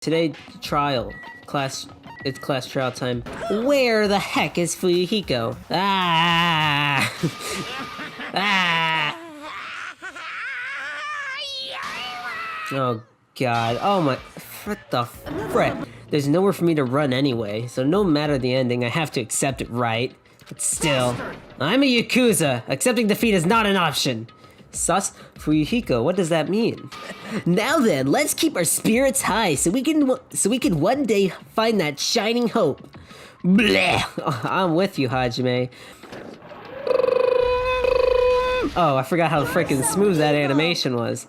Today, it's class trial time. Where the heck is Fuyuhiko? Ah! Ah! Oh god, oh my, what the frick? There's nowhere for me to run anyway, so no matter the ending, I have to accept it, right? But still, I'm a Yakuza. Accepting defeat is not an option. Sus? Fuyuhiko, what does that mean? Now then, let's keep our spirits high so we can one day find that shining hope. Bleh! Oh, I'm with you, Hajime. Oh, I forgot how freaking smooth that animation was.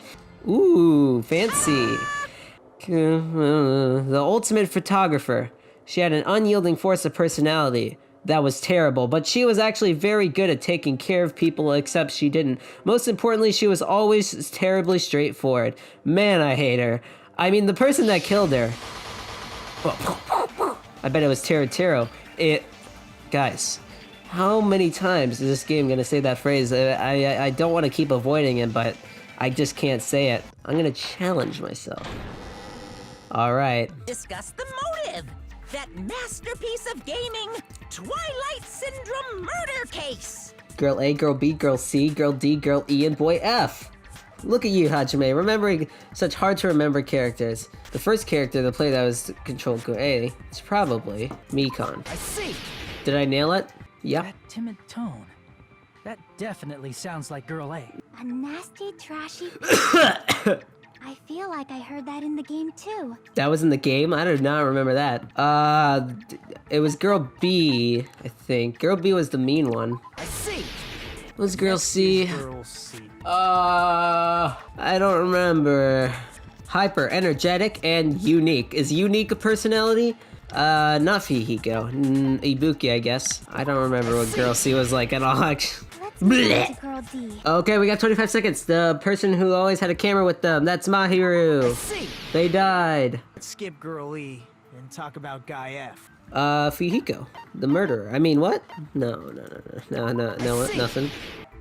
Ooh, fancy. The ultimate photographer. She had an unyielding force of personality. That was terrible, but she was actually very good at taking care of people, except she didn't. Most importantly, she was always terribly straightforward. Man, I hate her. I mean, the person that killed her. I bet it was Taro. Guys, how many times is this game gonna say that phrase? I don't want to keep avoiding it, but I just can't say it. I'm gonna challenge myself. Alright. Discuss the motive. That masterpiece of gaming, Twilight Syndrome murder case. Girl A, Girl B, Girl C, Girl D, Girl E, and Boy F. Look at you, Hajime, remembering such hard-to-remember characters. The first character to play that was Control A is probably Mikon. I see. Did I nail it? Yep. That timid tone. That definitely sounds like Girl A. A nasty, trashy... I feel like I heard that in the game too. That was in the game? I do not remember that. It was Girl B, I think. Girl B was the mean one. I see. What was Girl C? Girl C. I don't remember. Hyper, energetic, and unique. Is unique a personality? Not Fuyuhiko. Ibuki, I guess. I don't remember what Girl C was like at all, actually. Let's to Girl D. Okay, we got 25 seconds. The person who always had a camera with them, that's Mahiru. They died. Let's skip Girl E and talk about Guy F. Fuyuhiko, the murderer. I mean, what? No, nothing.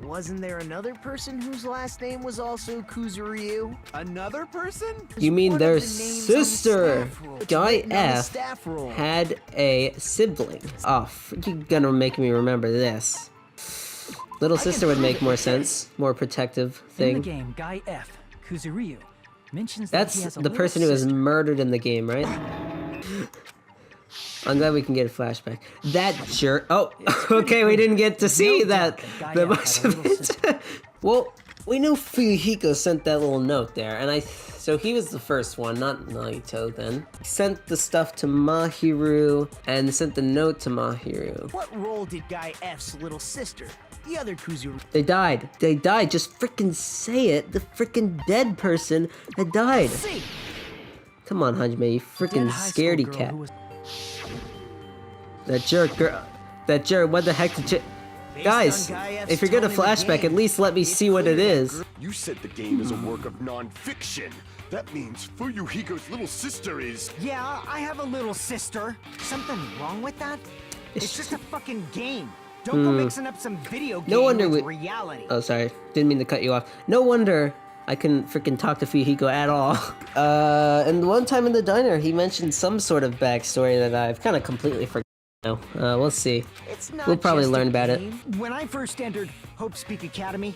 Wasn't there another person whose last name was also Kuzuryu? Another person? You mean their sister? Guy F Staff roll. had a sibling. Oh, you're gonna make me remember this. Little sister would make more sense. More protective thing. In the game, Guy F, Kuzuryu, mentions That's that he has a the person who was sister. murdered in the game, right? I'm glad we can get a flashback. That jerk. Oh, okay, we didn't get to see that much of it. Well, we knew Fuyuhiko sent that little note there, and so he was the first one, not Naito then. He sent the stuff to Mahiru, and sent the note to Mahiru. What role did Guy F's little sister, the other Kuzuryu? They died. Just frickin' say it. The frickin' dead person had died. Come on, Hajime, you frickin' scaredy cat. That jerk, what the heck did you... Guys, if you're gonna flashback, at least let me see what it is. You said the game is a work of non-fiction. That means Fuyuhiko's little sister is... Yeah, I have a little sister. Something wrong with that? It's just a fucking game. Don't go mixing up some video game with reality. Oh, sorry. Didn't mean to cut you off. No wonder I couldn't freaking talk to Fuyuhiko at all. And one time in the diner, he mentioned some sort of backstory that I've kind of completely forgotten. We'll see. We'll probably learn about it. When I first entered Hope Speak Academy,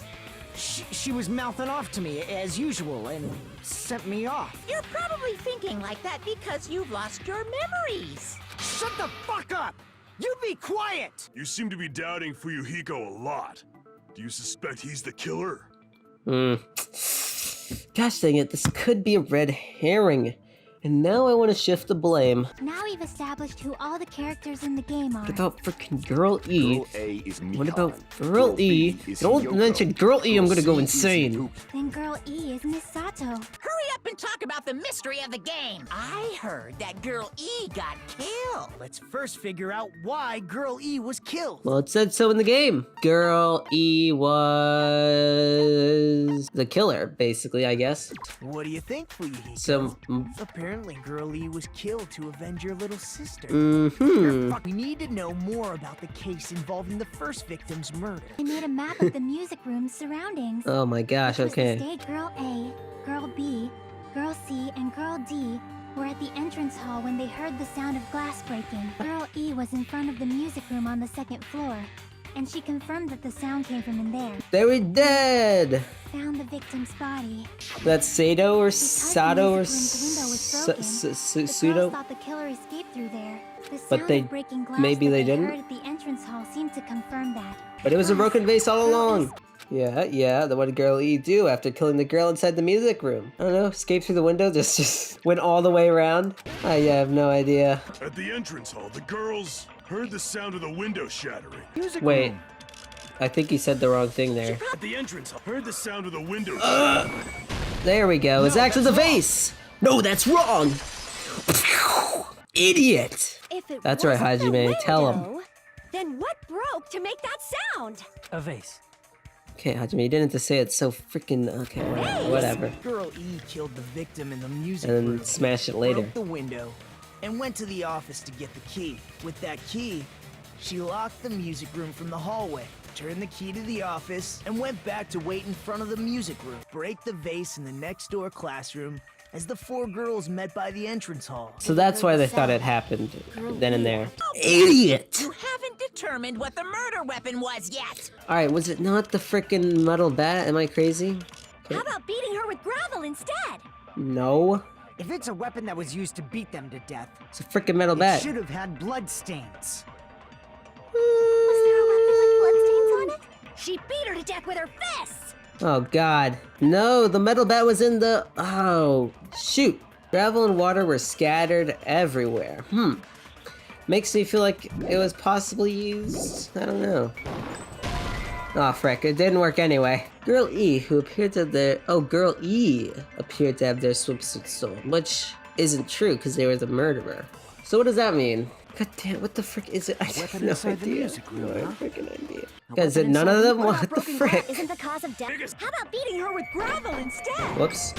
she was mouthing off to me as usual and sent me off. You're probably thinking like that because you've lost your memories. Shut the fuck up! You be quiet! You seem to be doubting Fuyuhiko a lot. Do you suspect he's the killer? Gosh dang it, this could be a red herring. And now I want to shift the blame. Now we've established who all the characters in the game are. What about frickin' Girl E? Girl A is Mikon. What about Girl E? Don't mention Girl E, I'm gonna go insane. Then Girl E is Misato. Hurry up and talk about the mystery of the game. I heard that Girl E got killed. Let's first figure out why Girl E was killed. Well, it said so in the game. Girl E was the killer, basically, I guess. What do you think, Fuyuhiko? So, apparently Girl E was killed to avenge your little sister. mm-hmm. We need to know more about the case involving the first victim's murder. I made a map of the music room's surroundings. Oh my gosh, Which was okay. to stay Girl A, Girl B, Girl C, and Girl D were at the entrance hall when they heard the sound of glass breaking. Girl E was in front of the music room on the second floor, and she confirmed that the sound came from in there. They were dead! Found the victim's body. That's Sato or Because Sato or the music room's window was broken, the Pseudo? girls thought the killer escaped through there. The sound But they- of breaking glass maybe that they they didn't? heard at the entrance hall seemed to confirm that. But it was a Plus, broken vase all Girl along. E's Yeah, then what did Girl E do after killing the girl inside the music room? I don't know, escape through the window, just went all the way around? I have no idea. At the entrance hall, the girls heard the sound of the window shattering. Music Wait, room. I think he said the wrong thing there. At the entrance hall, heard the sound of the window shattering. There we go, it's No, actually the that's wrong. vase! No, that's wrong! Idiot! If it That's right, wasn't the Hajime, tell him. window, then what broke to make that sound? A vase. Okay, Hajime, you didn't have to say it so freaking... Okay, whatever. Girl E killed the victim in the music And then room. smash it later. Broke the window and went to the office to get the key. With that key, she locked the music room from the hallway, turned the key to the office, and went back to wait in front of the music room. Break the vase in the next door classroom as the four girls met by the entrance hall. So that's why they thought it happened then and there. Idiot! You haven't determined what the murder weapon was yet. Alright, was it not the frickin' metal bat? Am I crazy? How about beating her with gravel instead? No. If it's a weapon that was used to beat them to death, It's a frickin' metal it bat. should have had blood stains. Was there a weapon with bloodstains on it? She beat her to death with her fists. Oh god. No, the metal bat was in the... Oh, shoot. Gravel and water were scattered everywhere. Makes me feel like it was possibly used. I don't know. Oh frick, it didn't work anyway. Girl E, who appeared to have their... Oh, Girl E appeared to have their swimsuit stolen, which isn't true because they were the murderer. So what does that mean? God damn, what the frick is it? I have weapon no inside the idea. music room, No huh? freaking idea. A Guys, did weapon none of inside them? the- What the Broken glass frick? isn't the cause of death. How about beating her with gravel instead? Whoops.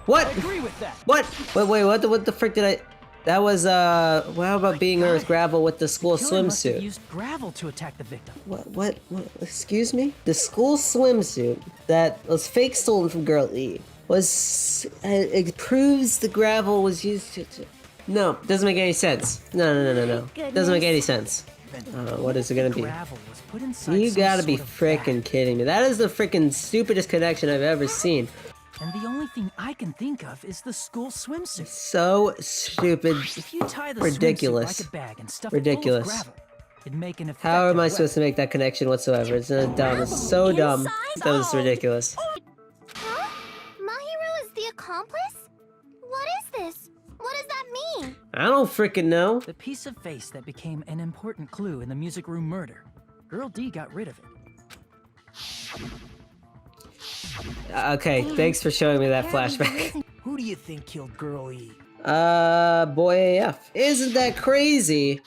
What? I agree with that. What? Wait, what the frick did I... That was, how about beating her with gravel with the school Killer must have swimsuit? used gravel to attack the victim. What, excuse me? The school swimsuit that was fake stolen from Girl E was, it proves the gravel was used to... No, doesn't make any sense. No. Doesn't make any sense. What is it gonna be? Gravel was put inside You some gotta be sort of frickin' bag. kidding me. That is the frickin' stupidest connection I've ever seen. And the only thing I can think of is the school swimsuit. So stupid. If you tie the Ridiculous. swimsuit like a bag and stuff Ridiculous. it full of gravel, it'd make an effective How am I weapon. supposed to make that connection whatsoever? It's not dumb. It's so dumb. That was ridiculous. Huh? Mahiru is the accomplice? What is this? What does that mean? I don't frickin' know. The piece of vase that became an important clue in the music room murder. Girl D got rid of it. Okay, thanks for showing me that flashback. Who do you think killed Girl E? Boy AF. Isn't that crazy?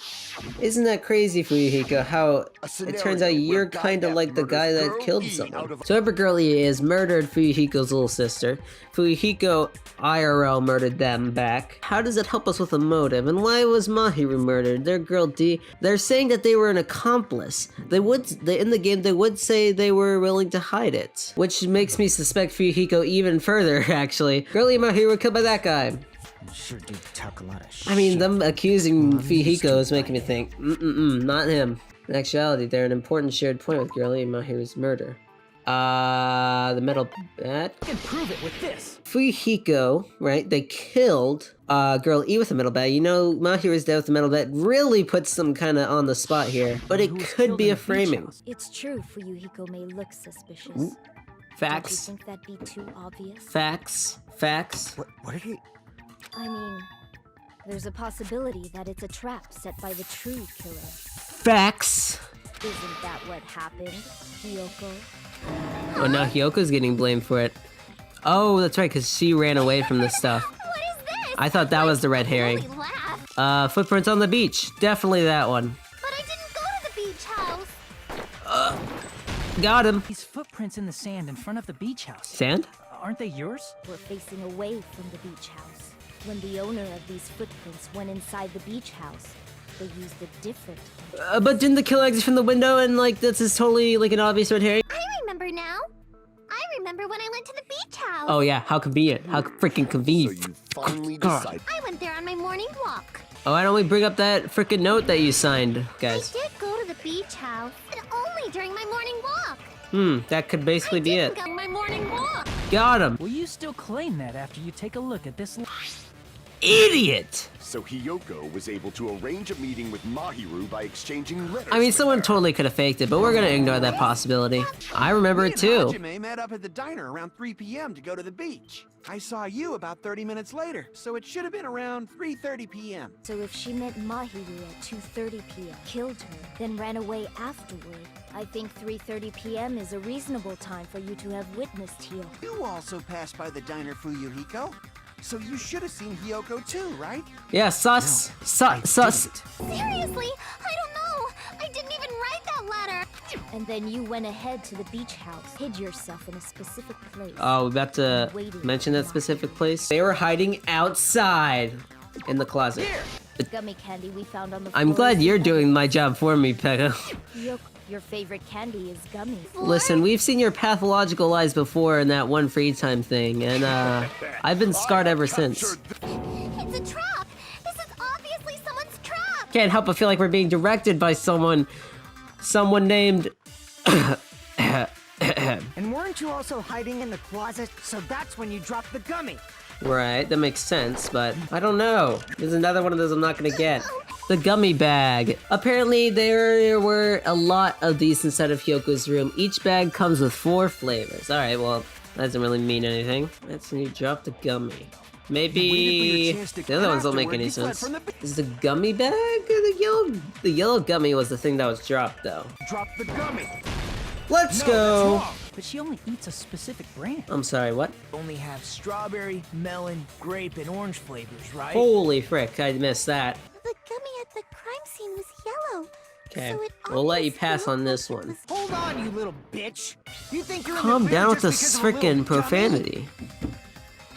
Isn't that crazy, Fuyuhiko? How it turns out you're kind of like the guy that killed someone. So whoever Girl E is murdered Fuyuhiko's little sister. Fuyuhiko IRL murdered them back. How does it help us with a motive? And why was Mahiru murdered? They're Girl D. They're saying that they were an accomplice. In the game they would say they were willing to hide it, which makes me suspect Fuyuhiko even further. Actually, Girl E and Mahiru were killed by that guy. Sure do talk a lot of shit. I mean, them accusing Fuyuhiko is making me think, not him. In actuality, they're an important shared point with Girl E and Mahiru's murder. The metal bat? I can prove it with this. Fuyuhiko, right? They killed Girl E with a metal bat. You know, Mahiru's death with a metal bat really puts them kind of on the spot here. But it Who was could killed be in a the beach framing. house. It's true Fuyuhiko may look suspicious. Don't you Facts. think that'd be too obvious? Facts. Facts. What did he... I mean, there's a possibility that it's a trap set by the true killer. Facts. Isn't that what happened, Hiyoko? Oh, now Hyoko's getting blamed for it. Oh, that's right, because she ran away from this stuff. What is this? I thought that was the red herring. Holy laugh. Footprints on the beach. Definitely that one. But I didn't go to the beach house. Got him. These footprints in the sand in front of the beach house. Sand? Aren't they yours? We're facing away from the beach house. When the owner of these footprints went inside the beach house, they used a different technique. But didn't the killer exit from the window and, like, this is totally, like, an obvious red herring? I remember now. I remember when I went to the beach house. Oh yeah, how convenient. How freaking So convenient. you finally decided. I went there on my morning walk. Oh, why don't we bring up that freaking note that you signed, guys? I did go to the beach house, but only during my morning walk. That could basically be it. Go on my morning walk. Got him. Will you still claim that after you take a look at this? Idiot! So Hiyoko was able to arrange a meeting with Mahiru by exchanging letters. I mean, with someone her. totally could have faked it, but we're gonna ignore that possibility. I remember it too. Hajime met up at the diner around 3 p.m. to go to the beach. I saw you about 30 minutes later, so it should have been around 3:30 p.m. So if she met Mahiru at 2:30 p.m., killed her, then ran away afterward, I think 3:30 p.m. is a reasonable time for you to have witnessed Hiyoko. You also passed by the diner Fuyuhiko, so you should have seen Hiyoko too, right? Yeah, sus. Sus. Seriously, I don't know. I didn't even write that letter. And then you went ahead to the beach house, hid yourself in a specific place. Oh, we about to mention that specific place. They were hiding outside in the closet. The gummy candy we found on the floor. I'm glad is you're the doing my job for me, Peko. Hiyoko, your favorite candy is gummy. Listen, we've seen your pathological lies before in that one free time thing, and I've been scarred ever since. It's a trap. This is obviously someone's trap. Can't help but feel like we're being directed by someone named... And weren't you also hiding in the closet? So that's when you dropped the gummy. Right, that makes sense, but I don't know. There's another one of those I'm not gonna get. The gummy bag. Apparently there were a lot of these inside of Hyoko's room. Each bag comes with 4 flavors. Alright, well, that doesn't really mean anything. That's when you drop the gummy. Maybe the other ones don't make any sense. Is the gummy bag or the yellow? The yellow gummy was the thing that was dropped, though. Drop the gummy. Let's go! But she only eats a specific brand. I'm sorry, what? Only have strawberry, melon, grape, and orange flavors, right? Holy frick, I missed that. The gummy at the crime scene was yellow. Okay, So it we'll let you obviously pass on looked this like it one. was- Hold on, you little bitch. You think you're Calm in the down with clear the just because of a little frickin' gummy? profanity.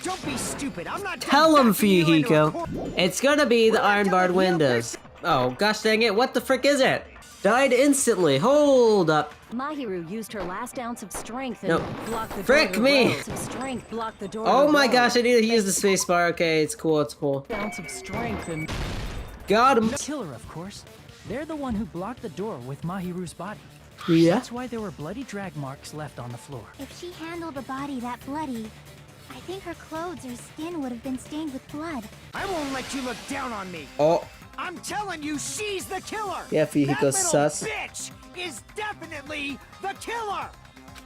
Don't be stupid. I'm not Tell him, backing you into a Fuyuhiko. cor- It's gonna be the We're not iron barred telling you, windows. Oh, gosh dang it, what the frick is it? Died instantly, hold up. Mahiru used her last ounce of strength and No. blocked the Frick door. me. Ounce of strength blocked the door. Oh to my the gosh, I road. need to use the space bar. Okay, it's cool, it's cool. Ounce of strength and Got him. killer, of course. They're the one who blocked the door with Mahiru's body. Yeah. That's why there were bloody drag marks left on the floor. If she handled a body that bloody, I think her clothes or skin would have been stained with blood. I won't let you look down on me. Oh, I'm telling you, she's the killer. Yeah, Fuyuhiko That little sus. bitch is definitely the killer.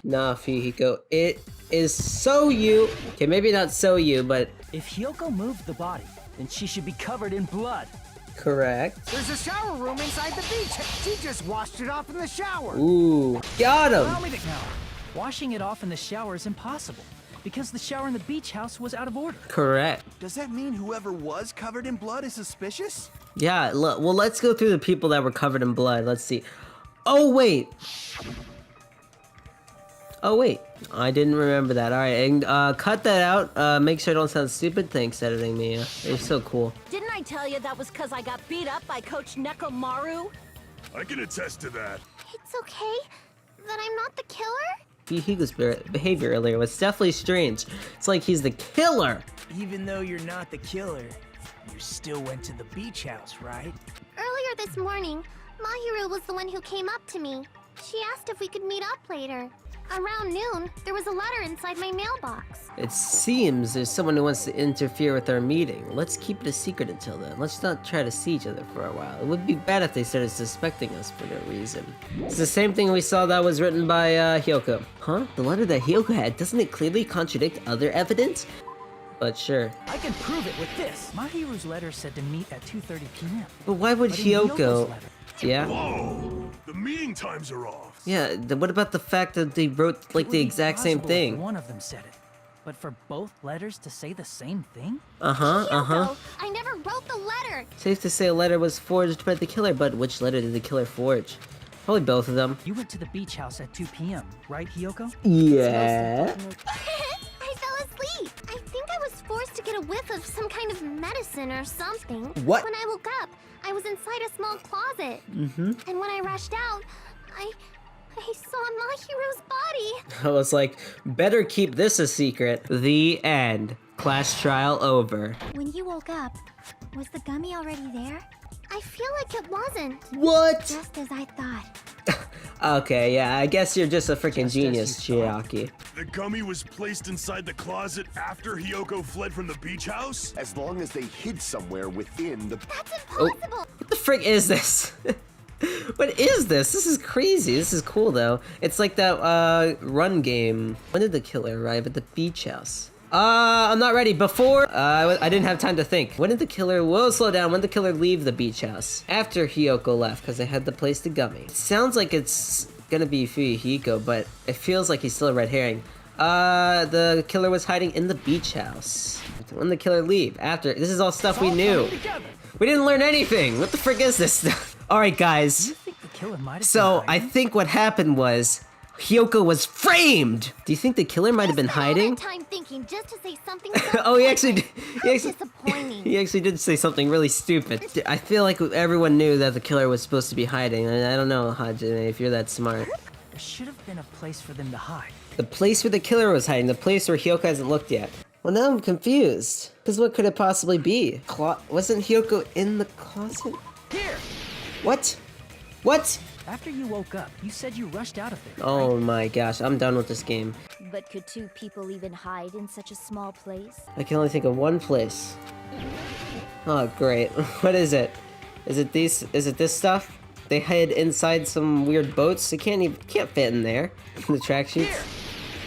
nah, Fuyuhiko. It is so you. Okay, maybe not so you, but If Hiyoko moved the body, then she should be covered in blood. correct. There's a shower room inside the beach. She just washed it off in the shower. Ooh, got Allow him. me to know. Washing it off in the shower is impossible because the shower in the beach house was out of order. Correct. Does that mean whoever was covered in blood is suspicious? Yeah, well, let's go through the people that were covered in blood. Let's see. Oh, wait. Oh, wait. I didn't remember that. All right, and cut that out. Make sure I don't sound stupid. Thanks, editing me. You're so cool. Didn't I tell you that was because I got beat up by Coach Nekomaru? I can attest to that. It's okay that I'm not the killer? Fuyuhiko's behavior earlier was definitely strange. It's like he's the killer. Even though you're not the killer, you still went to the beach house, right? Earlier this morning, Mahiru was the one who came up to me. She asked if we could meet up later. Around noon, there was a letter inside my mailbox. It seems there's someone who wants to interfere with our meeting. Let's keep it a secret until then. Let's not try to see each other for a while. It would be bad if they started suspecting us for no reason. It's the same thing we saw that was written by Hiyoko. Huh? The letter that Hiyoko had, doesn't it clearly contradict other evidence? But sure. I can prove it with this. Mahiru's letter said to meet at 2:30 p.m. But why would But in Hyoko's Hiyoko... letter, Yeah? Whoa! The meeting times are off. Yeah, what about the fact that they wrote it like would the be exact same possible if thing? One of them said it. But for both letters to say the same thing? Kyoko, I never wrote the letter. Safe to say a letter was forged by the killer, but which letter did the killer forge? Probably both of them. You went to the beach house at 2 p.m., right, Hiyoko? Yeah. I fell asleep. I think I was forced to get a whiff of some kind of medicine or something. What? When I woke up, I was inside a small closet. And when I rushed out, I I saw Mahiru's body. I was like, better keep this a secret. The end. Class trial over. When you woke up, was the gummy already there? I feel like it wasn't. What? Just as I thought. Okay, yeah, I guess you're just a freaking genius, Chiaki. The gummy was placed inside the closet after Hiyoko fled from the beach house? As long as they hid somewhere within the... That's impossible! What the frick is this? What is this? This is crazy. This is cool, though. It's like that, run game. When did the killer arrive at the beach house? I'm not ready. Before, I didn't have time to think. When did the killer, whoa, slow down. When did the killer leave the beach house? After Hiyoko left, because they had to place the gummy. It sounds like it's gonna be Fuyuhiko, but it feels like he's still a red herring. The killer was hiding in the beach house. When did the killer leave? After, this is all stuff we knew. We didn't learn anything. What the frick is this stuff? All right, guys. You think the killer might have So been I hiding? think what happened was Hiyoko was framed. Do you think the killer might have been hiding? Time thinking just to say something. Oh, he actually did. Disappointing. He actually did say something really stupid. I feel like everyone knew that the killer was supposed to be hiding. I don't know, Hajime, if you're that smart. There should have been a place for them to hide. The place where the killer was hiding, the place where Hiyoko hasn't looked yet. Well, now I'm confused. Because what could it possibly be? Wasn't Hiyoko in the closet? Here! What? What? After you woke up, you said you rushed out of there. Oh right? my gosh, I'm done with this game. But could two people even hide in such a small place? I can only think of one place. Oh, great. What is it? Is it this stuff? They hid inside some weird boats. It can't fit in there. The track sheets.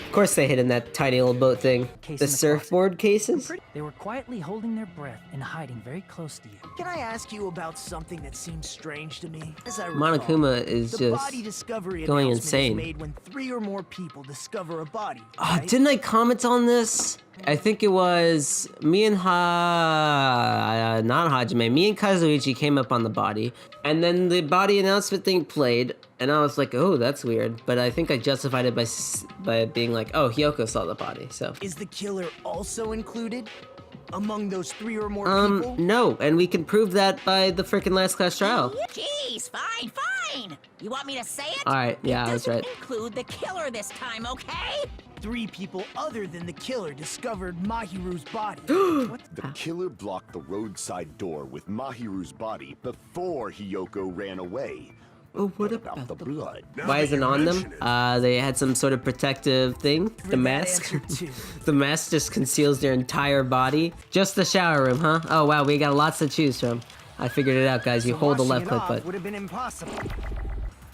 Of course they hid in that tiny little boat thing. Case The in the surfboard cases? They were quietly holding their breath and hiding very close to you. Can I ask you about something that seems strange to me? As I recall, Monokuma is the just body discovery going announcement insane. is made when 3 or more people discover a body. Oh, right? didn't I comment on this? I think it was me and not Hajime, me and Kazuichi came up on the body, and then the body announcement thing played, and I was like, oh, that's weird. But I think I justified it by being like, oh, Hiyoko saw the body, so. Is the killer also included among those 3 or more people? No, and we can prove that by the frickin' last class trial. Jeez, fine. You want me to say it? All right, yeah, I was right. Include the killer this time, okay? 3 people other than the killer discovered Mahiru's body. The killer blocked the roadside door with Mahiru's body before Hiyoko ran away. Oh, what about the blood? Why isn't it on them? They had some sort of protective thing. The mask. The mask just conceals their entire body. Just the shower room, huh? Oh wow, we got lots to choose from. I figured it out, guys. You hold the left click button. Would have been impossible.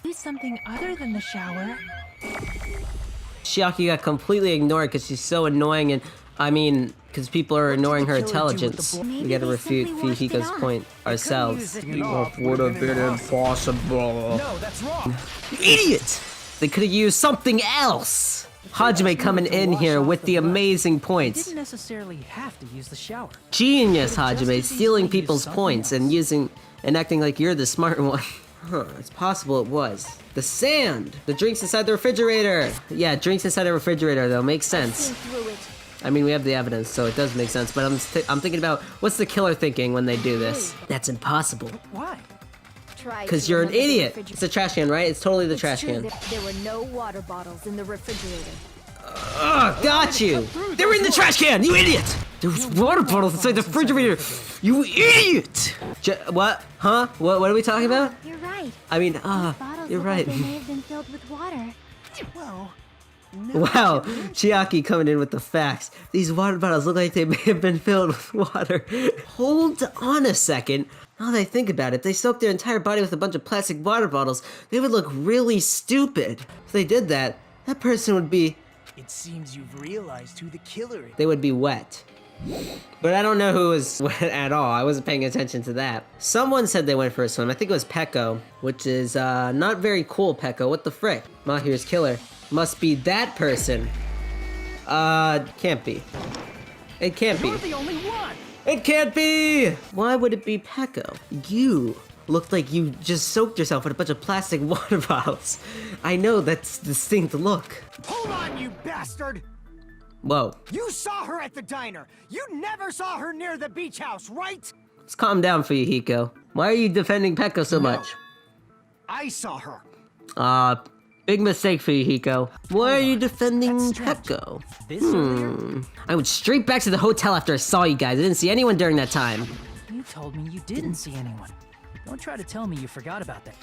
Do something other than the shower. Chiaki got completely ignored because she's so annoying, and I mean, because people are ignoring her intelligence. We gotta refute Fuyuhiko's point ourselves. It would have been impossible. No, that's wrong. Idiot! They could have used something else! Hajime coming in here with the amazing You points. didn't necessarily have to use the shower. Genius, Could've just Hajime, as stealing easily people's used something points and acting like you're the smart one. Huh, it's possible it was. The sand! The drinks inside the refrigerator! Yeah, drinks inside the refrigerator though, makes sense. Seen through it. I mean, we have the evidence, so it does make sense, but I'm thinking about, what's the killer thinking when they do this? That's impossible. Why? Try Because to you're an remember the idiot! refrigerator. It's a trash can, right? It's totally the It's trash true, can. There were no water bottles in the refrigerator. Ugh, got you! They were in the trash can, you idiot! There was water bottles inside the refrigerator, you idiot! What? Huh? What are we talking about? You're right. I mean, These bottles you're look right. like they may have been filled with water. Well, Wow, Chiaki coming in with the facts. These water bottles look like they may have been filled with water. Hold on a second. Now that I think about it, if they soaked their entire body with a bunch of plastic water bottles, they would look really stupid. If they did that, that person would be... It seems you've realized who the killer is. They would be wet. But I don't know who was wet at all. I wasn't paying attention to that. Someone said they went for a swim. I think it was Peko, which is not very cool, Peko. What the frick? Mahiru's killer. Must be that person. Can't be. It can't be. You're the only one. It can't be! Why would it be Peko? You looked like you just soaked yourself in a bunch of plastic water bottles. I know, that's distinct look. hold on, you bastard! Whoa. You saw her at the diner. You never saw her near the beach house, right? Let's calm down, Fuyuhiko. Why are you defending Peko so much? I saw her. Big mistake, Fuyuhiko. Why are you defending Peko? This earlier? I went straight back to the hotel after I saw you guys. I didn't see anyone during that time. You told me you didn't see anyone. Don't try to tell me you forgot about that.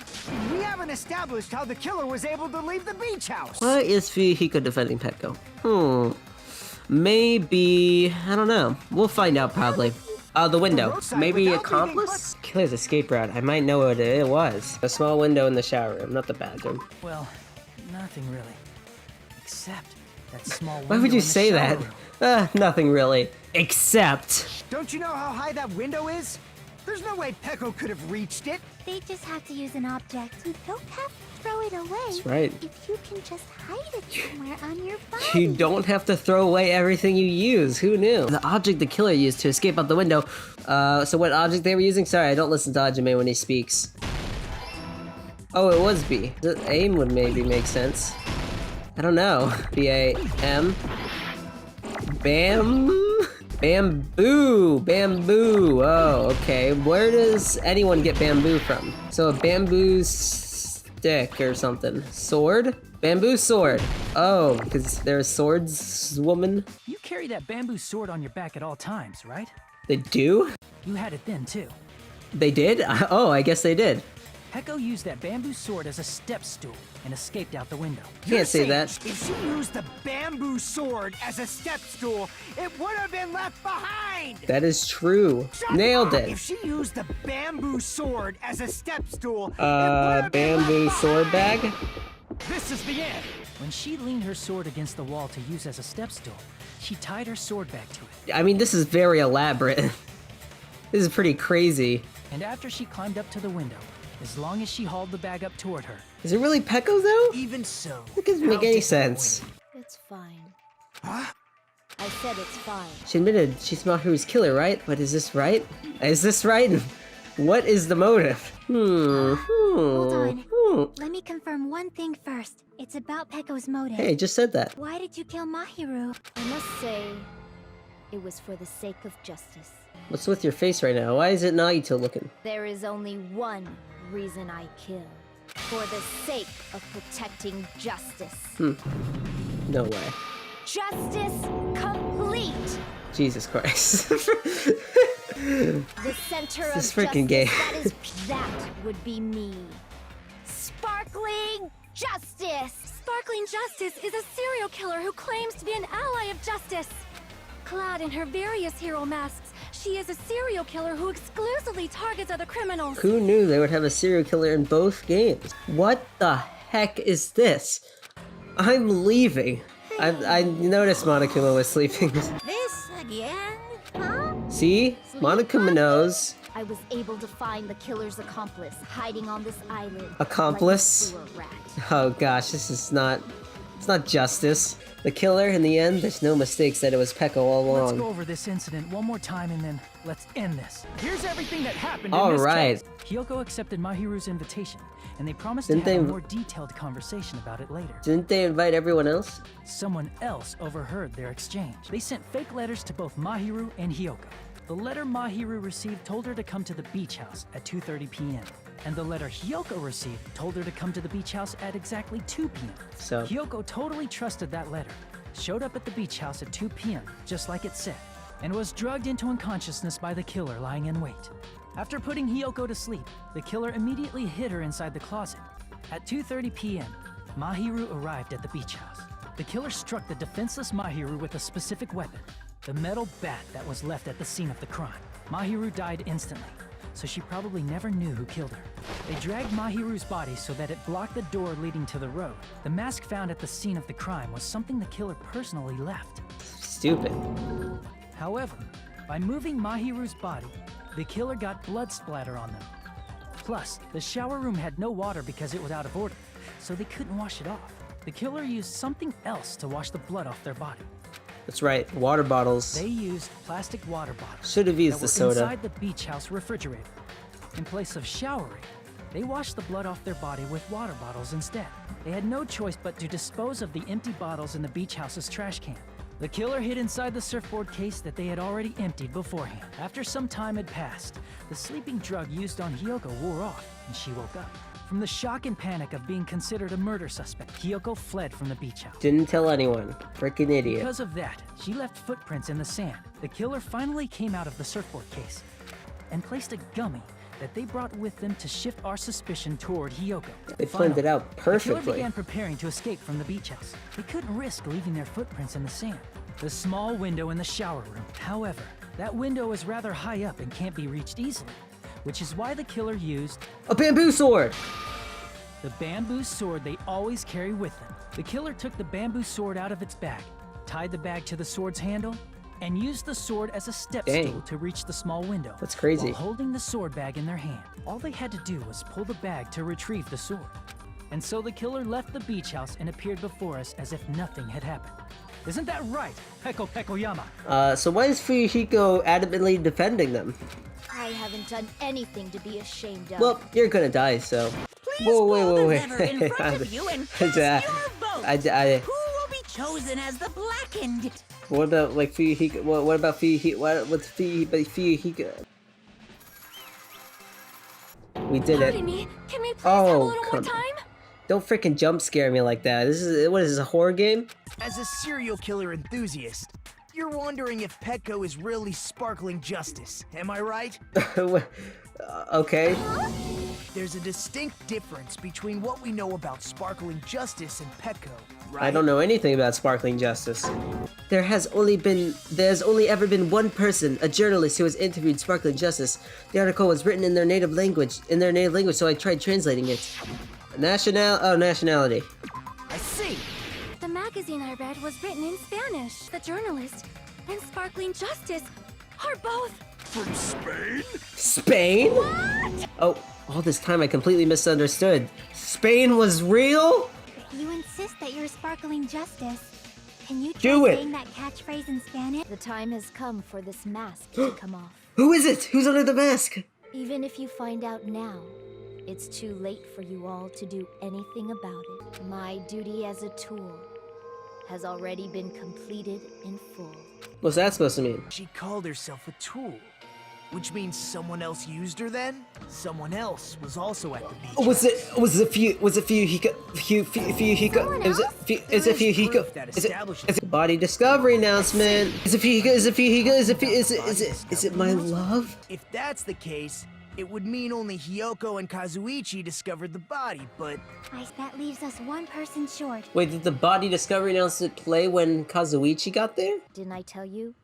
We haven't established how the killer was able to leave the beach house. Why is Fuyuhiko defending Peko? Maybe... I don't know. We'll find out probably. The window. Maybe accomplice? Killer's escape route. I might know what it was. A small window in the shower room, not the bathroom. Well, nothing really. Except that small window. Why would you in the say shower that? room. Nothing really. Except... Don't you know how high that window is? There's no way Peko could have reached it. They just have to use an object. You don't have to throw it away. That's right. If you can just hide it somewhere on your body. You don't have to throw away everything you use. Who knew? The object the killer used to escape out the window. So what object they were using? Sorry, I don't listen to Hajime when he speaks. Oh, it was B. The aim would maybe make sense. I don't know. B-A-M. Bam? Bamboo! Bamboo! Oh, okay. Where does anyone get bamboo from? So a bamboo stick or something. Sword? Bamboo sword. Oh, because there's swords, woman? You carry that bamboo sword on your back at all times, right? They do? You had it then, too. They did? Oh, I guess they did. Peko used that bamboo sword as a step stool and escaped out the window. Can't say that. If she used the bamboo sword as a step stool, it would have been left behind! That is true. Nailed it. If she used the bamboo sword as a step stool, it would have been bamboo left sword behind. bag? This is the end! When she leaned her sword against the wall to use as a step stool, she tied her sword back to it. I mean, this is very elaborate. This is pretty crazy. And after she climbed up to the window, as long as she hauled the bag up toward her. Is it really Peko, though? Even so. That doesn't make any sense. It's fine. Huh? I said it's fine. She admitted she's Mahiru's killer, right? But is this right? Is this right? What is the motive? Hold on. Let me confirm one thing first. It's about Peko's motive. Hey, I just said that. Why did you kill Mahiru? I must say, it was for the sake of justice. What's with your face right now? Why is it Naito looking? There is only one reason I kill. For the sake of protecting justice. No way. Justice complete! Jesus Christ. The center of This freaking game. That would be me. Sparkling Justice! Sparkling Justice is a serial killer who claims to be an ally of justice. Clad in her various hero masks, she is a serial killer who exclusively targets other criminals. Who knew they would have a serial killer in both games? What the heck is this? I'm leaving. I noticed Monokuma was sleeping. This again? Huh? See? Monokuma knows. I was able to find the killer's accomplice hiding on this island. Accomplice? Like a sewer rat. Oh gosh, this is not... It's not justice. The killer, in the end, there's no mistake, said it was Peko all Let's along. go over this incident one more time and then let's end this. Here's everything that happened All in this right. case. Hyoko accepted Mahiru's invitation, and they promised Didn't to have they- a more detailed conversation about it later. Didn't they invite everyone else? Someone else overheard their exchange. They sent fake letters to both Mahiru and Hyoko. The letter Mahiru received told her to come to the beach house at 2:30 p.m. And the letter Hyoko received told her to come to the beach house at exactly 2 p.m. So- Hyoko totally trusted that letter, showed up at the beach house at 2 p.m., just like it said, and was drugged into unconsciousness by the killer lying in wait. After putting Hyoko to sleep, the killer immediately hid her inside the closet. At 2:30 p.m., Mahiru arrived at the beach house. The killer struck the defenseless Mahiru with a specific weapon, the metal bat that was left at the scene of the crime. Mahiru died instantly, so she probably never knew who killed her. They dragged Mahiru's body so that it blocked the door leading to the road. The mask found at the scene of the crime was something the killer personally left. Stupid. However, by moving Mahiru's body, the killer got blood splatter on them. Plus, the shower room had no water because it was out of order, so they couldn't wash it off. The killer used something else to wash the blood off their body. That's right, water bottles. They used plastic water bottles. Should have used that the were soda. inside the beach house refrigerator. In place of showering, they washed the blood off their body with water bottles instead. They had no choice but to dispose of the empty bottles in the beach house's trash can. The killer hid inside the surfboard case that they had already emptied beforehand. After some time had passed, the sleeping drug used on Hyoko wore off, and she woke up. From the shock and panic of being considered a murder suspect, Hiyoko fled from the beach house. Didn't tell anyone. Freaking idiot. Because of that, she left footprints in the sand. The killer finally came out of the surfboard case and placed a gummy that they brought with them to shift our suspicion toward Hiyoko. They planned it out The perfectly. killer began preparing to escape from the beach house. They couldn't risk leaving their footprints in the sand. The small window in the shower room, however, that window is rather high up and can't be reached easily, which is why the killer used A bamboo sword! the bamboo sword they always carry with them. The killer took the bamboo sword out of its bag, tied the bag to the sword's handle, and used the sword as a step stool to reach the small window. That's crazy. While holding the sword bag in their hand, all they had to do was pull the bag to retrieve the sword. And so the killer left the beach house and appeared before us as if nothing had happened. Isn't that right, Peko Pekoyama? So why is Fuyuhiko adamantly defending them? I haven't done anything to be ashamed of. Well, you're gonna die, so. Please pull the lever in front of you and cast your vote. Who will be chosen as the blackened? What about like Fuyuhiko? What about Fuyuhiko? What's Fuyuhiko? We did it. Pardon me. Can we please have a little more time? Don't freaking jump scare me like that. This is what is this, a horror game? As a serial killer enthusiast, you're wondering if Peko is really sparkling justice, am I right? Okay. There's a distinct difference between what we know about sparkling justice and Peko, right? I don't know anything about sparkling justice. There's only ever been one person, a journalist, who has interviewed sparkling justice. The article was written in their native language, so I tried translating it. Nationality. I see. The magazine I read was written in Spanish. The journalist and Sparkling Justice are both From Spain? Spain? What? Oh, all this time I completely misunderstood. Spain was real? You insist that you're Sparkling Justice. Can you Do try it. saying that catchphrase in Spanish? The time has come for this mask to come off. Who is it? Who's under the mask? Even if you find out now, it's too late for you all to do anything about it. My duty as a tool has already been completed in full. What's that supposed to mean? She called herself a tool, which means someone else used her then? Someone else was also at the beach. Was it Fuyuhiko? Is it Fuyuhiko? Is it body discovery announcement? Is it Fuyuhiko? Is it my love? If that's the case, it would mean only Hiyoko and Kazuichi discovered the body, but That leaves us one person short. Wait, did the body discovery announcement play when Kazuichi got there? Didn't I tell you?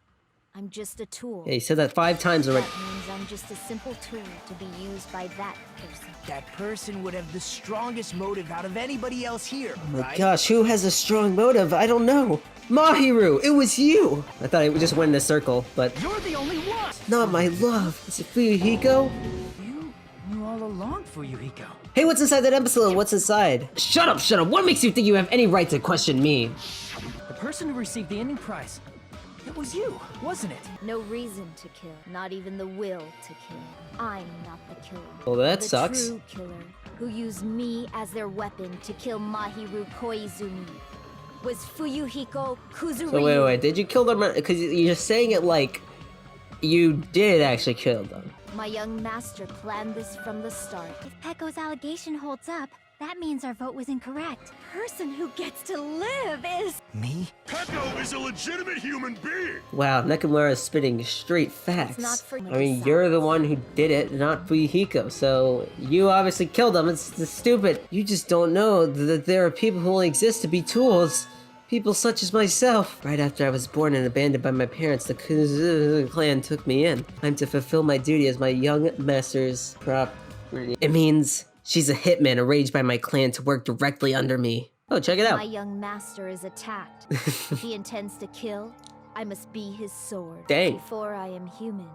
I'm just a tool. Yeah, you said that 5 times already. That means I'm just a simple tool to be used by that person. that person would have the strongest motive out of anybody else here, Oh my right? gosh, who has a strong motive? I don't know. Mahiru, it was you! I thought I just went in a circle, but You're the only one! not my love. Is it Fuyuhiko? You knew all along, Fuyuhiko. Hey, what's inside that episode? What's inside? Shut up, shut up. What makes you think you have any right to question me? The person who received the ending prize, it was you, wasn't it? No reason to kill, not even the will to kill. I'm not the killer. Well, that the sucks. true killer, who used me as their weapon to kill Mahiru Koizumi, was Fuyuhiko Kuzuryu. So wait, did you kill them? Because you're saying it like you did actually kill them. My young master planned this from the start. If Peko's allegation holds up, that means our vote was incorrect. Person who gets to live is... Me? Peko is a legitimate human being! Wow, Nakamura is spitting straight facts. not for you I mean, to you're decide. the one who did it, not Fuyuhiko, so you obviously killed them. It's stupid. You just don't know that there are people who only exist to be tools. People such as myself. Right after I was born and abandoned by my parents, the Kuzu clan took me in. I'm to fulfill my duty as my young master's property. It means she's a hitman arranged by my clan to work directly under me. Oh, check it out. My young master is attacked. If he intends to kill, I must be his sword. Dang. Before I am human,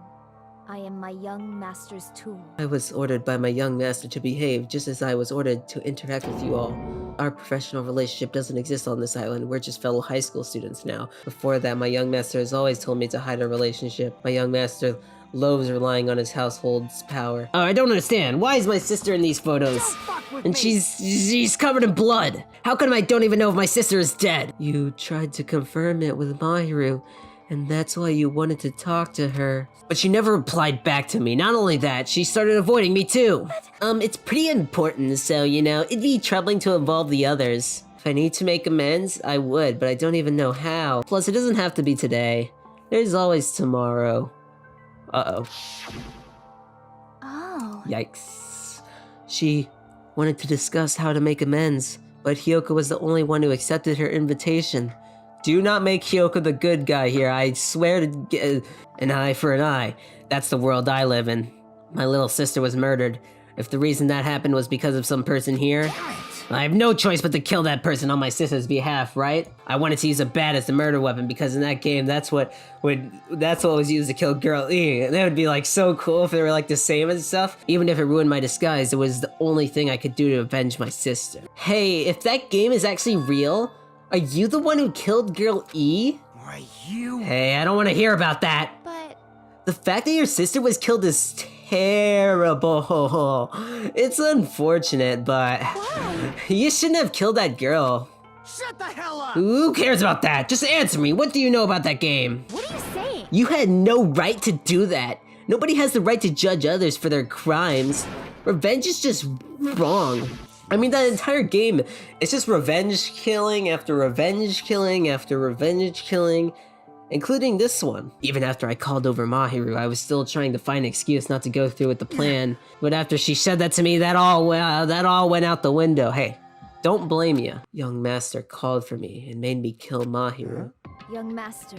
I am my young master's tool. I was ordered by my young master to behave just as I was ordered to interact with you all. Our professional relationship doesn't exist on this island. We're just fellow high school students now. Before that, my young master has always told me to hide our relationship. My young master loathes relying on his household's power. Oh, I don't understand. Why is my sister in these photos? And she's covered in blood. How come I don't even know if my sister is dead? You tried to confirm it with Mahiru, And that's why you wanted to talk to her. But she never replied back to me. Not only that, she started avoiding me too. It's pretty important, so, you know, it'd be troubling to involve the others. If I need to make amends, I would, but I don't even know how. Plus, it doesn't have to be today. There's always tomorrow. Uh-oh. Oh. Yikes. She wanted to discuss how to make amends, but Hiyoko was the only one who accepted her invitation. Do not make Hiyoko the good guy here. I swear to get an eye for an eye. That's the world I live in. My little sister was murdered. If the reason that happened was because of some person here, I have no choice but to kill that person on my sister's behalf, right? I wanted to use a bat as the murder weapon because in that game, that's what was used to kill Girl E. That would be like so cool if they were like the same and stuff. Even if it ruined my disguise, it was the only thing I could do to avenge my sister. Hey, if that game is actually real, are you the one who killed Girl E? Why, you? Hey, I don't want to hear about that. But The fact that your sister was killed is terrible. It's unfortunate, but you shouldn't have killed that girl. Shut the hell up! Who cares about that? Just answer me. What do you know about that game? what are you saying? You had no right to do that. Nobody has the right to judge others for their crimes. Revenge is just wrong. I mean, that entire game, it's just revenge killing after revenge killing after revenge killing, including this one. Even after I called over Mahiru, I was still trying to find an excuse not to go through with the plan. But after she said that to me, that all went out the window. Hey, don't blame you. Young Master called for me and made me kill Mahiru. Young Master,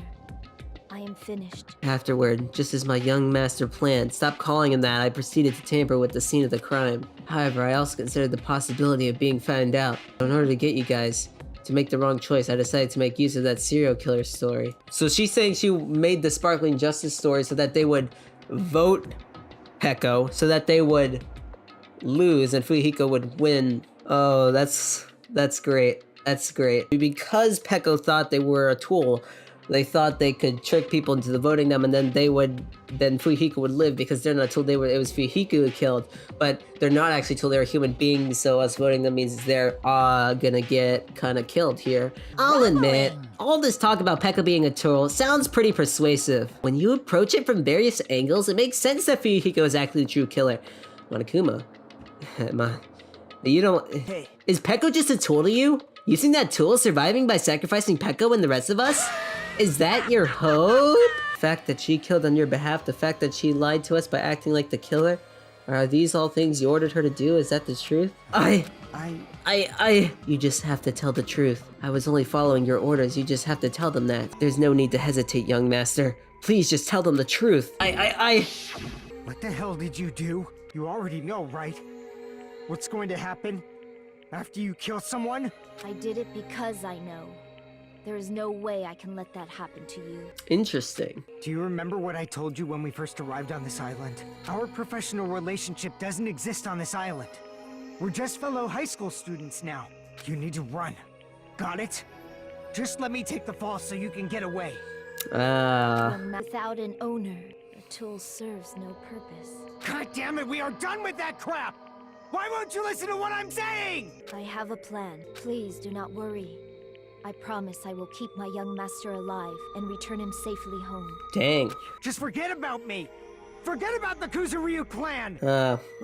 I am finished. Afterward, just as my young master planned, stop calling him that, I proceeded to tamper with the scene of the crime. However, I also considered the possibility of being found out. In order to get you guys to make the wrong choice, I decided to make use of that serial killer story. So she's saying she made the Sparkling Justice story so that they would vote Peko, so that they would lose and Fuyuhiko would win. Oh, that's great. That's great. Because Peko thought they were a tool, they thought they could trick people into voting them, and then Fuyuhiko would live because they're not told it was Fuyuhiko who killed, but they're not actually told they're human beings, so us voting them means they're gonna get kinda killed here. I'll admit, all this talk about Peko being a tool sounds pretty persuasive. When you approach it from various angles, it makes sense that Fuyuhiko is actually the true killer. Monokuma, you don't... Hey. Is Peko just a tool to you? Using that tool, surviving by sacrificing Peko and the rest of us? Is that your hope? The fact that she killed on your behalf, the fact that she lied to us by acting like the killer, are these all things you ordered her to do? Is that the truth? You just have to tell the truth. I was only following your orders, you just have to tell them that. There's no need to hesitate, young master. Please just tell them the truth. What the hell did you do? You already know, right? What's going to happen after you kill someone? I did it because I know. There is no way I can let that happen to you. Interesting. Do you remember what I told you when we first arrived on this island? Our professional relationship doesn't exist on this island. We're just fellow high school students now. You need to run. Got it? Just let me take the fall so you can get away. Without an owner, a tool serves no purpose. God damn it, we are done with that crap! Why won't you listen to what I'm saying? I have a plan. Please do not worry. I promise I will keep my young master alive and return him safely home. Dang. Just forget about me! Forget about the Kuzuryu clan!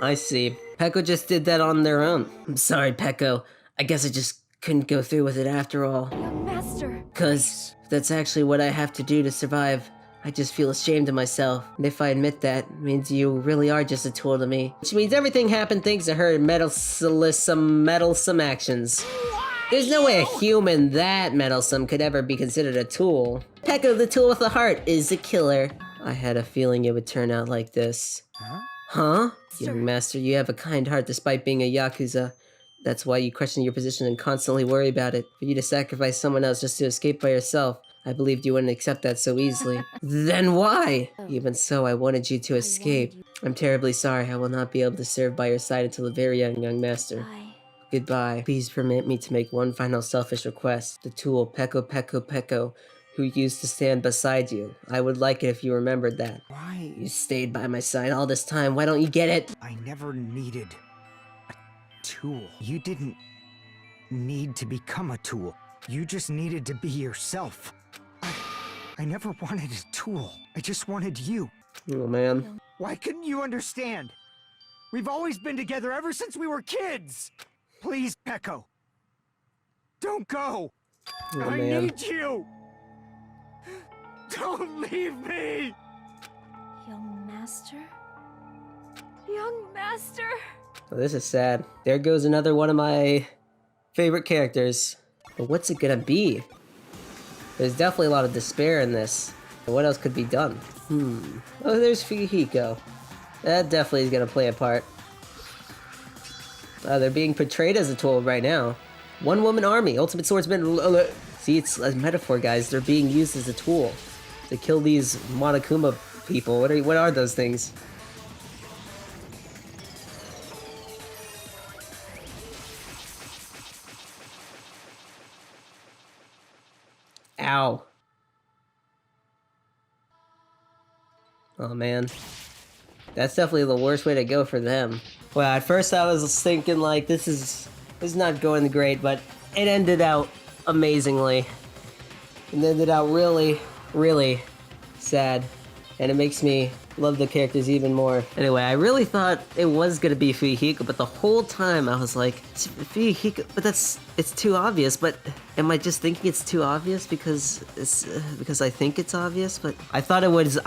I see. Peko just did that on their own. I'm sorry, Peko. I guess I just couldn't go through with it after all. Young master! 'Cause that's actually what I have to do to survive. I just feel ashamed of myself. And if I admit that, it means you really are just a tool to me. Which means everything happened thanks to her meddlesome actions. There's no way a human that meddlesome could ever be considered a tool. Peko, the tool with a heart, is a killer. I had a feeling it would turn out like this. Huh? Young master, you have a kind heart despite being a Yakuza. That's why you question your position and constantly worry about it. For you to sacrifice someone else just to escape by yourself, I believed you wouldn't accept that so easily. Then why? Even so, I wanted you to escape. I'm terribly sorry. I will not be able to serve by your side until the very young master. Goodbye. Please permit me to make one final selfish request. The tool, Peko, who used to stand beside you. I would like it if you remembered that. Why? You stayed by my side all this time. Why don't you get it? I never needed a tool. You didn't need to become a tool. You just needed to be yourself. I never wanted a tool. I just wanted you. Oh, man. Why couldn't you understand? We've always been together ever since we were kids. Please, Peko. Don't go. Oh, I man. need you. Don't leave me. Young master? Young master. Oh, this is sad. There goes another one of my favorite characters. But what's it gonna be? There's definitely a lot of despair in this. What else could be done? Oh, there's Fuyuhiko. That definitely is gonna play a part. They're being portrayed as a tool right now. One-woman army, ultimate swordsman. See, it's a metaphor, guys. They're being used as a tool to kill these Monokuma people. What are those things? Ow. Oh man. That's definitely the worst way to go for them. Well, at first I was thinking like this is not going great, but it ended out amazingly. It ended out really, really sad. And it makes me love the characters even more. Anyway, I really thought it was gonna be Fuyuhiko, but the whole time I was like, it's Fuyuhiko, but it's too obvious. But am I just thinking it's too obvious because I think it's obvious? But I thought it was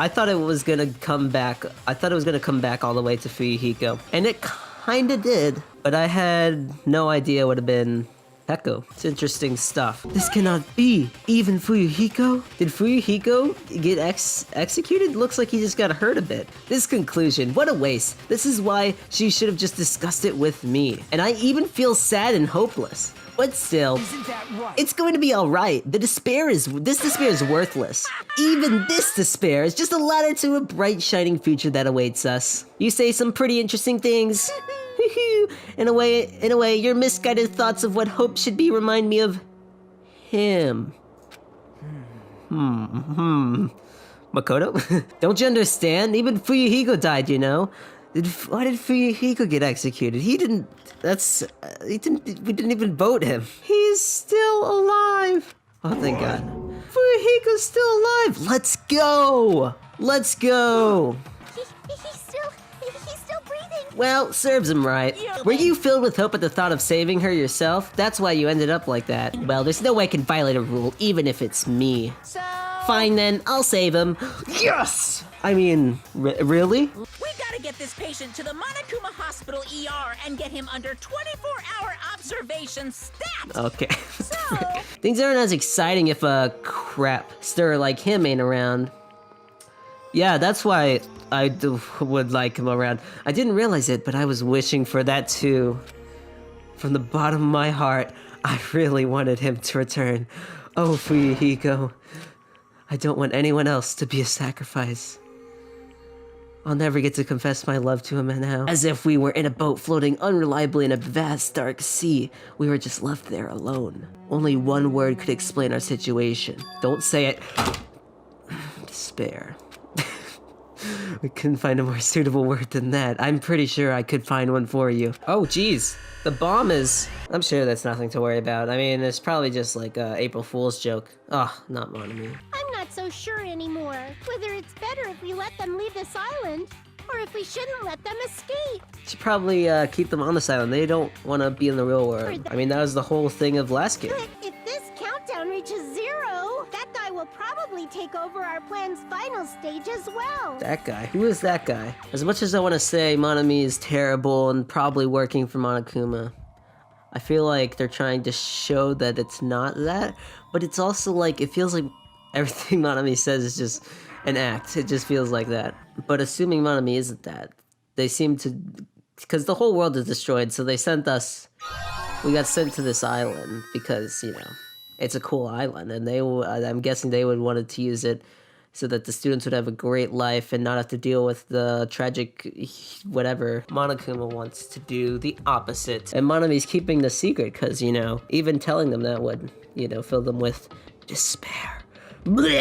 gonna come back. I thought it was gonna come back all the way to Fuyuhiko, and it kinda did. But I had no idea it would have been Peko. It's interesting stuff. This cannot be. Even Fuyuhiko? Did Fuyuhiko get executed? Looks like he just got hurt a bit. This conclusion, what a waste. This is why she should have just discussed it with me. And I even feel sad and hopeless. But still, Isn't that right? it's going to be alright. This despair is worthless. Even this despair is just a ladder to a bright, shining future that awaits us. You say some pretty interesting things. In a way, your misguided thoughts of what hope should be remind me of him. Makoto? Don't you understand? Even Fuyuhiko died, you know? Why did Fuyuhiko get executed? We didn't even vote him. He's still alive. Oh, thank God. Fuyuhiko's still alive. Let's go. Let's go. He's still breathing. Well, serves him right. Were you filled with hope at the thought of saving her yourself? That's why you ended up like that. Well, there's no way I can violate a rule, even if it's me. So... Fine then, I'll save him. Yes! I mean, really? We gotta get this patient to the Monokuma Hospital ER and get him under 24-hour observation stat! Okay. So... Things aren't as exciting if a crap stir like him ain't around. Yeah, that's why I would like him around. I didn't realize it, but I was wishing for that too. From the bottom of my heart, I really wanted him to return. Oh, Fuyuhiko. I don't want anyone else to be a sacrifice. I'll never get to confess my love to him now. As if we were in a boat floating unreliably in a vast dark sea. We were just left there alone. Only one word could explain our situation. Don't say it. Despair. We couldn't find a more suitable word than that. I'm pretty sure I could find one for you. Oh, geez. The bomb is... I'm sure that's nothing to worry about. I mean, it's probably just like a April Fool's joke. Oh, not Monami. I'm not so sure anymore. Whether it's better if we let them leave this island, or if we shouldn't let them escape. Should probably keep them on this island. They don't want to be in the real world. I mean, that was the whole thing of last game. But if this countdown reaches 0, that guy will probably take over our plan's final stage as well. That guy? Who is that guy? As much as I want to say Monami is terrible and probably working for Monokuma, I feel like they're trying to show that it's not that, but it's also like, it feels like everything Monami says is just an act. It just feels like that. But assuming Monami isn't that, they seem to... Because the whole world is destroyed, so they sent us... We got sent to this island because, you know, it's a cool island, and I'm guessing they would wanted to use it so that the students would have a great life and not have to deal with the tragic whatever. Monokuma wants to do the opposite. And Monami's keeping the secret because, you know, even telling them that would, you know, fill them with despair. Blech.